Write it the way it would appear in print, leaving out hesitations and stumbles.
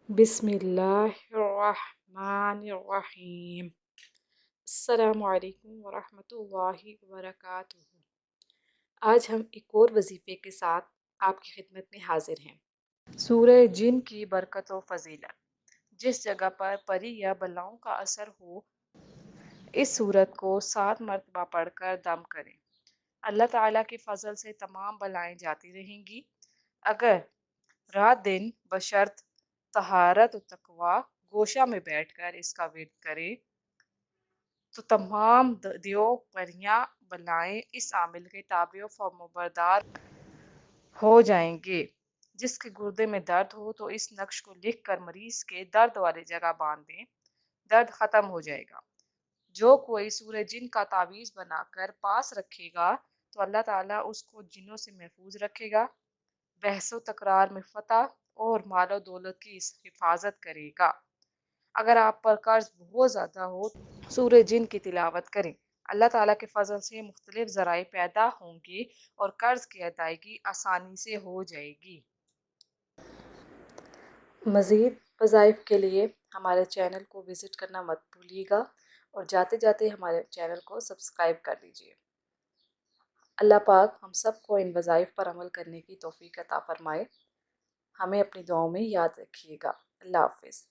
बिस्मिल्लाहिर्रहमानिर्रहीम। अस्सलामु अलैकुम वरहमतुल्लाहि वबरकातुहू। आज हम एक और वजीफ़े के साथ आपकी खिदमत में हाजिर हैं। सूरह जिन की बरकत व फजीलत। जिस जगह पर परी या बलाओं का असर हो, इस सूरत को 7 मरतबा पढ़कर दम करें। अल्लाह ताला के फजल से तमाम बलाएं जाती रहेंगी। अगर रात दिन बशर्त तहारत व तकवा गोशा में बैठकर इसका विर्द करे तो तमाम दियो परियां बलाएं इस आमिल के ताबे फरमाबरदार हो जाएंगे। जिसके गुर्दे में दर्द हो तो इस नक्श को लिख कर मरीज के दर्द वाली जगह बांध दें, दर्द खत्म हो जाएगा। जो कोई सूरह जिन का तावीज़ बनाकर पास रखेगा तो अल्लाह ताला उसको जिन्नों से महफूज रखेगा, बहसो तकरार में फतह और मालो दौलत की हिफाजत करेगा। अगर आप पर कर्ज बहुत ज़्यादा हो, सूरह जिन की तिलावत करें। अल्लाह ताला के फजल से मुख्तलिफ ज़राए पैदा होंगे और कर्ज की अदायगी आसानी से हो जाएगी। मज़ीद वज़ाइफ के लिए हमारे चैनल को विज़िट करना मत भूलिएगा और जाते जाते हमारे चैनल को सब्सक्राइब कर दीजिए। अल्लाह पाक हम सबको इन वज़ाइफ पर अमल करने की तौफीक अता फरमाए। हमें अपनी दुआओं में याद रखिएगा। अल्लाह हाफ़िज़।